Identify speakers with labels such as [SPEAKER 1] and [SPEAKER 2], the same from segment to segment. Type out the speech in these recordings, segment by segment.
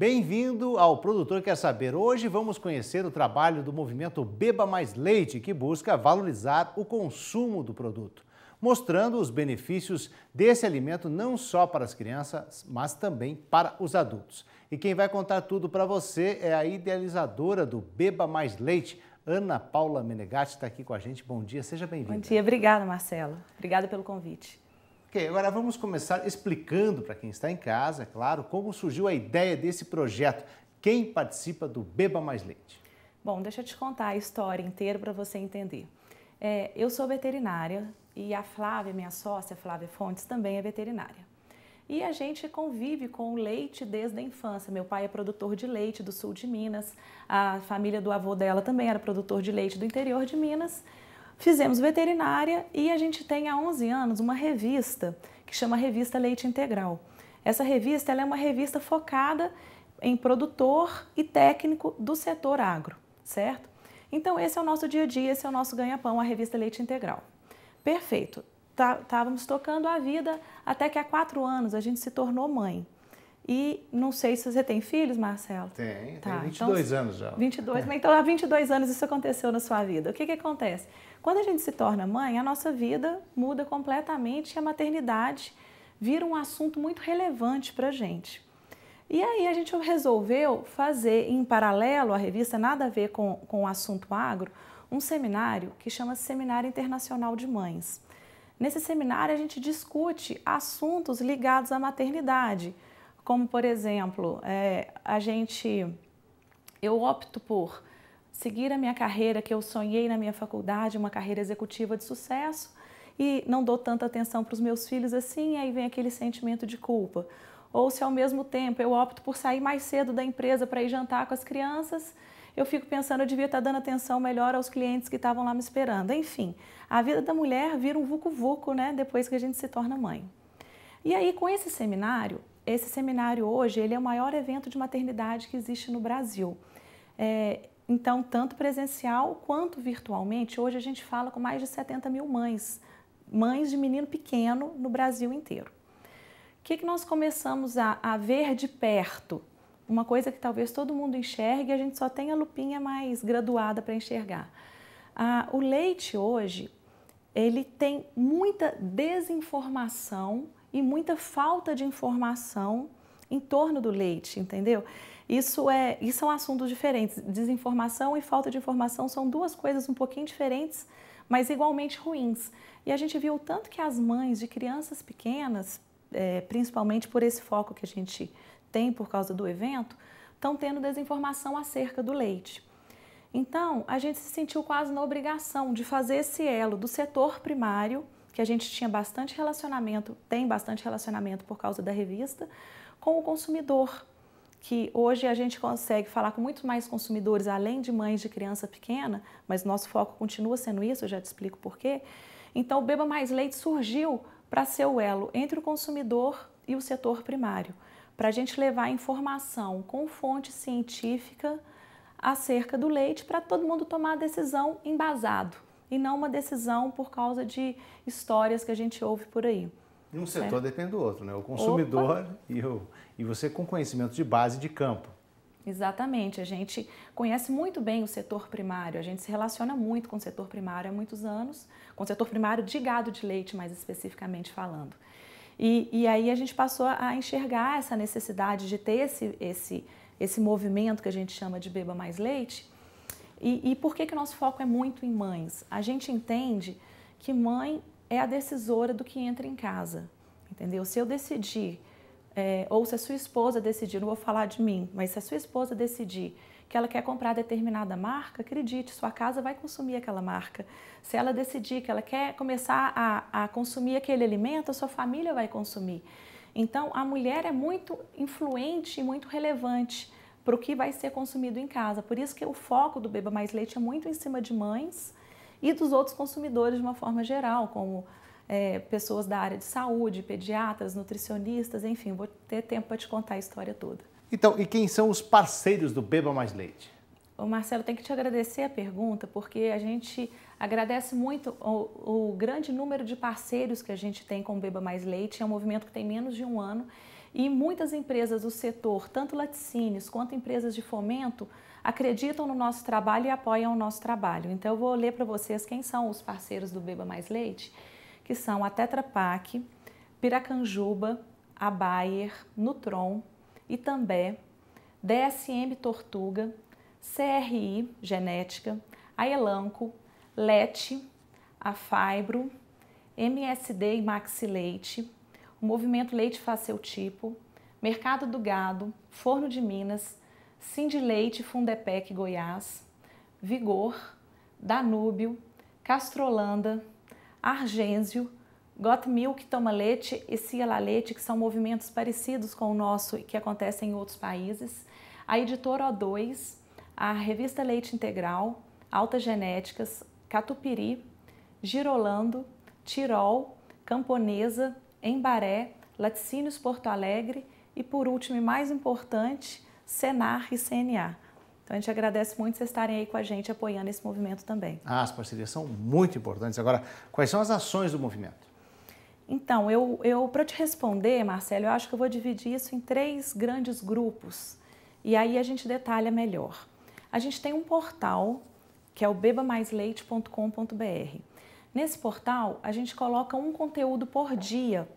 [SPEAKER 1] Bem-vindo ao Produtor Quer Saber. Hoje vamos conhecer o trabalho do movimento Beba Mais Leite, que busca valorizar o consumo do produto, mostrando os benefícios desse alimento não só para as crianças, mas também para os adultos. E quem vai contar tudo para você é a idealizadora do Beba Mais Leite, Ana Paula Menegatti, está aqui com a gente. Bom dia, seja bem-vinda.
[SPEAKER 2] Bom dia, obrigada, Marcelo. Obrigada pelo convite.
[SPEAKER 1] Ok, agora vamos começar explicando para quem está em casa, é claro, como surgiu a ideia desse projeto. Quem participa do Beba Mais Leite?
[SPEAKER 2] Bom, deixa eu te contar a história inteira para você entender. Eu sou veterinária e a Flávia, minha sócia, Flávia Fontes, também é veterinária. E a gente convive com o leite desde a infância. Meu pai é produtor de leite do sul de Minas, a família do avô dela também era produtor de leite do interior de Minas. Fizemos veterinária e a gente tem há 11 anos uma revista que chama Revista Leite Integral. Essa revista ela é uma revista focada em produtor e técnico do setor agro, certo? Então esse é o nosso dia a dia, esse é o nosso ganha-pão, a Revista Leite Integral. Perfeito, estávamos tocando a vida até que há 4 anos a gente se tornou mãe. E não sei se você tem filhos, Marcelo?
[SPEAKER 1] Tem 22 então, anos já.
[SPEAKER 2] 22, mas então há 22 anos isso aconteceu na sua vida. O que acontece? Quando a gente se torna mãe, a nossa vida muda completamente e a maternidade vira um assunto muito relevante para a gente. E aí a gente resolveu fazer, em paralelo à revista, nada a ver com o assunto agro, um seminário que chama Seminário Internacional de Mães. Nesse seminário a gente discute assuntos ligados à maternidade, como, por exemplo, eu opto por seguir a minha carreira que eu sonhei na minha faculdade, uma carreira executiva de sucesso, e não dou tanta atenção para os meus filhos assim, e aí vem aquele sentimento de culpa. Ou se ao mesmo tempo eu opto por sair mais cedo da empresa para ir jantar com as crianças, eu fico pensando, eu devia estar dando atenção melhor aos clientes que estavam lá me esperando. Enfim, a vida da mulher vira um vucu-vucu, né, depois que a gente se torna mãe. E aí, com esse seminário hoje, ele é o maior evento de maternidade que existe no Brasil. Então, tanto presencial quanto virtualmente, hoje a gente fala com mais de 70 mil mães de menino pequeno no Brasil inteiro. O que nós começamos a ver de perto? Uma coisa que talvez todo mundo enxergue e a gente só tem a lupinha mais graduada para enxergar. O leite hoje, ele tem muita desinformação e muita falta de informação em torno do leite, entendeu? Isso são assuntos diferentes. Desinformação e falta de informação são duas coisas um pouquinho diferentes, mas igualmente ruins. E a gente viu o tanto que as mães de crianças pequenas, principalmente por esse foco que a gente tem por causa do evento, estão tendo desinformação acerca do leite. Então, a gente se sentiu quase na obrigação de fazer esse elo do setor primário, que a gente tinha bastante relacionamento, tem bastante relacionamento por causa da revista, com o consumidor, que hoje a gente consegue falar com muito mais consumidores, além de mães de criança pequena, mas nosso foco continua sendo isso, eu já te explico por quê. Então, o Beba Mais Leite surgiu para ser o elo entre o consumidor e o setor primário, para a gente levar informação com fonte científica acerca do leite para todo mundo tomar a decisão embasado e não uma decisão por causa de histórias que a gente ouve por aí.
[SPEAKER 1] E um setor depende do outro, né? O consumidor e você com conhecimento de base de campo.
[SPEAKER 2] Exatamente, a gente conhece muito bem o setor primário, a gente se relaciona muito com o setor primário há muitos anos, com o setor primário de gado de leite, mais especificamente falando. E aí a gente passou a enxergar essa necessidade de ter esse movimento que a gente chama de Beba Mais Leite. E por que o nosso foco é muito em mães? A gente entende que mãe é a decisora do que entra em casa, entendeu? Se eu decidir, ou se a sua esposa decidir, não vou falar de mim, mas se a sua esposa decidir que ela quer comprar determinada marca, acredite, sua casa vai consumir aquela marca. Se ela decidir que ela quer começar a consumir aquele alimento, a sua família vai consumir. Então, a mulher é muito influente e muito relevante para o que vai ser consumido em casa. Por isso que o foco do Beba Mais Leite é muito em cima de mães e dos outros consumidores de uma forma geral, como pessoas da área de saúde, pediatras, nutricionistas, enfim, vou ter tempo para te contar a história toda.
[SPEAKER 1] Então, e quem são os parceiros do Beba Mais Leite?
[SPEAKER 2] Ô Marcelo, tem que te agradecer a pergunta, porque a gente agradece muito o grande número de parceiros que a gente tem com o Beba Mais Leite. É um movimento que tem menos de um ano E muitas empresas do setor, tanto laticínios quanto empresas de fomento, acreditam no nosso trabalho e apoiam o nosso trabalho. Então eu vou ler para vocês quem são os parceiros do Beba Mais Leite, que são a Tetra Pak, Piracanjuba, a Bayer, Nutron, Itambé, DSM Tortuga, CRI Genética, a Elanco, Lete, a Fibro, MSD e Maxi Leite, o Movimento Leite Faciltipo, Mercado do Gado, Forno de Minas, Cindy Leite Fundepec Goiás, Vigor, Danúbio, Castrolanda, Argênzio, Got Milk Toma Leite e Ciela Leite, que são movimentos parecidos com o nosso e que acontecem em outros países, a Editora O2, a Revista Leite Integral, Alta Genéticas, Catupiry, Girolando, Tirol, Camponesa, Embaré, Laticínios Porto Alegre e, por último e mais importante, Senar e CNA. Então a gente agradece muito vocês estarem aí com a gente apoiando esse movimento também.
[SPEAKER 1] As parcerias são muito importantes. Agora, quais são as ações do movimento?
[SPEAKER 2] Então, para te responder, Marcelo, eu acho que eu vou dividir isso em 3 grandes grupos e aí a gente detalha melhor. A gente tem um portal que é o bebamaisleite.com.br. Nesse portal, a gente coloca um conteúdo por dia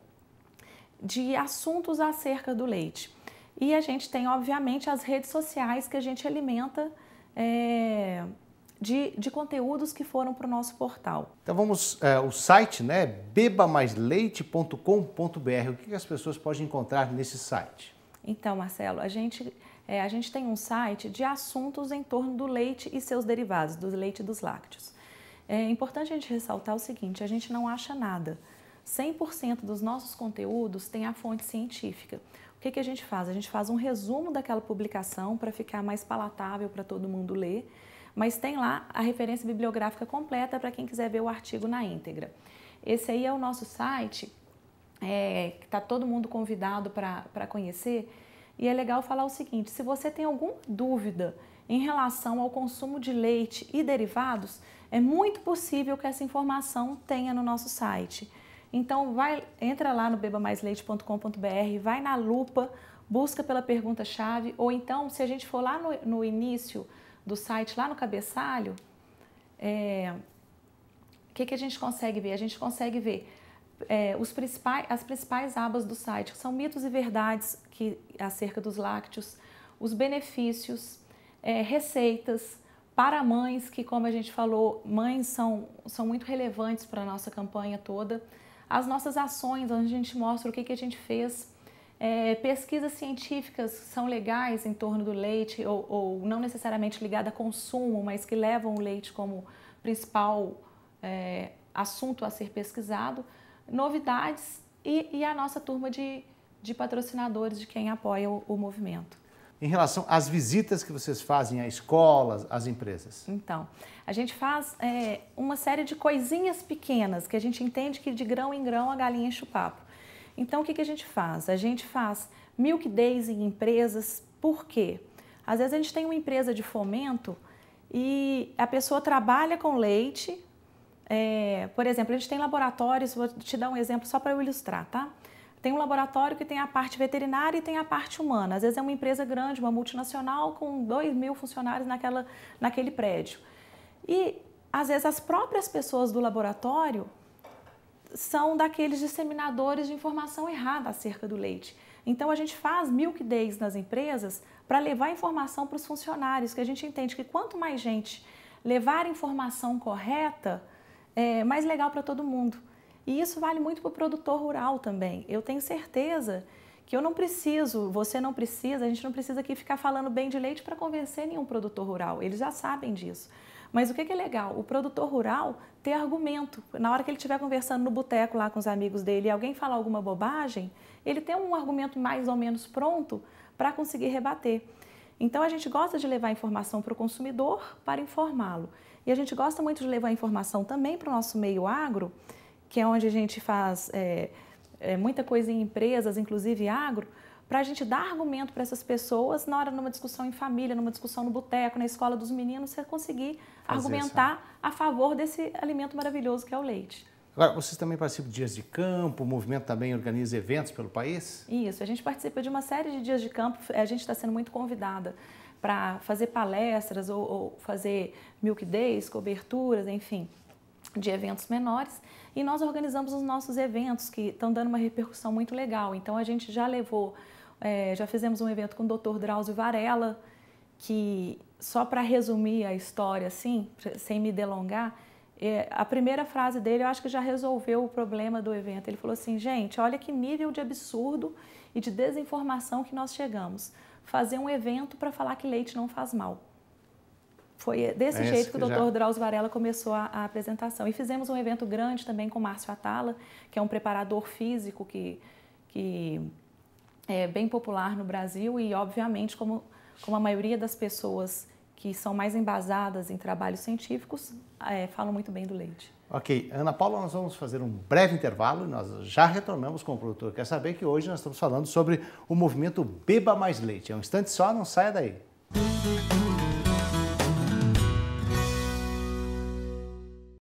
[SPEAKER 2] de assuntos acerca do leite. E a gente tem, obviamente, as redes sociais que a gente alimenta de conteúdos que foram para o nosso portal.
[SPEAKER 1] Então vamos, o site, né, bebamaisleite.com.br. O que as pessoas podem encontrar nesse site?
[SPEAKER 2] Então, Marcelo, a gente tem um site de assuntos em torno do leite e seus derivados, do leite e dos lácteos. É importante a gente ressaltar o seguinte, a gente não acha nada. 100% dos nossos conteúdos tem a fonte científica. O que a gente faz? A gente faz um resumo daquela publicação para ficar mais palatável para todo mundo ler, mas tem lá a referência bibliográfica completa para quem quiser ver o artigo na íntegra. Esse aí é o nosso site, que está todo mundo convidado para conhecer, e é legal falar o seguinte, se você tem alguma dúvida em relação ao consumo de leite e derivados, é muito possível que essa informação tenha no nosso site. Então, entra lá no bebamaisleite.com.br, vai na lupa, busca pela pergunta-chave, ou então, se a gente for lá no início do site, lá no cabeçalho, o que a gente consegue ver? A gente consegue ver as principais abas do site, que são mitos e verdades acerca dos lácteos, os benefícios, receitas, para mães, que como a gente falou, mães são muito relevantes para a nossa campanha toda, as nossas ações, onde a gente mostra o que a gente fez, pesquisas científicas são legais em torno do leite, ou não necessariamente ligadas a consumo, mas que levam o leite como principal assunto a ser pesquisado, novidades e a nossa turma de patrocinadores, de quem apoia o movimento.
[SPEAKER 1] Em relação às visitas que vocês fazem a escolas, às empresas?
[SPEAKER 2] Então, a gente faz uma série de coisinhas pequenas, que a gente entende que de grão em grão a galinha enche o papo. Então, o que a gente faz? A gente faz Milk Days em empresas, por quê? Às vezes a gente tem uma empresa de fomento e a pessoa trabalha com leite, por exemplo, a gente tem laboratórios, vou te dar um exemplo só para eu ilustrar, tá? Tem um laboratório que tem a parte veterinária e tem a parte humana. Às vezes é uma empresa grande, uma multinacional com 2.000 funcionários naquele prédio. E, às vezes, as próprias pessoas do laboratório são daqueles disseminadores de informação errada acerca do leite. Então, a gente faz Milk Days nas empresas para levar informação para os funcionários, que a gente entende que quanto mais gente levar informação correta, mais legal para todo mundo. E isso vale muito para o produtor rural também. Eu tenho certeza que eu não preciso, você não precisa, a gente não precisa aqui ficar falando bem de leite para convencer nenhum produtor rural. Eles já sabem disso. Mas o que é legal? O produtor rural ter argumento. Na hora que ele estiver conversando no boteco lá com os amigos dele e alguém falar alguma bobagem, ele tem um argumento mais ou menos pronto para conseguir rebater. Então a gente gosta de levar informação para o consumidor para informá-lo. E a gente gosta muito de levar informação também para o nosso meio agro, que é onde a gente faz muita coisa em empresas, inclusive agro, para a gente dar argumento para essas pessoas na hora de uma discussão em família, numa discussão no boteco, na escola dos meninos, você conseguir argumentar a favor desse alimento maravilhoso que é o leite.
[SPEAKER 1] Agora, vocês também participam de dias de campo, o movimento também organiza eventos pelo país?
[SPEAKER 2] Isso, a gente participa de uma série de dias de campo, a gente está sendo muito convidada para fazer palestras ou fazer milk days, coberturas, enfim, de eventos menores. E nós organizamos os nossos eventos que estão dando uma repercussão muito legal. Então a gente já levou, já fizemos um evento com o Dr. Drauzio Varella, que só para resumir a história assim, sem me delongar, a primeira frase dele eu acho que já resolveu o problema do evento. Ele falou assim: gente, olha que nível de absurdo e de desinformação que nós chegamos. Fazer um evento para falar que leite não faz mal. Foi desse jeito que o Dr. Drauzio Varella começou a apresentação. E fizemos um evento grande também com o Márcio Atala, que é um preparador físico que é bem popular no Brasil e, obviamente, como a maioria das pessoas que são mais embasadas em trabalhos científicos, falam muito bem do leite.
[SPEAKER 1] Ok, Ana Paula, nós vamos fazer um breve intervalo e nós já retornamos com o Produtor Quer Saber, que hoje nós estamos falando sobre o movimento Beba Mais Leite. É um instante só, não saia daí.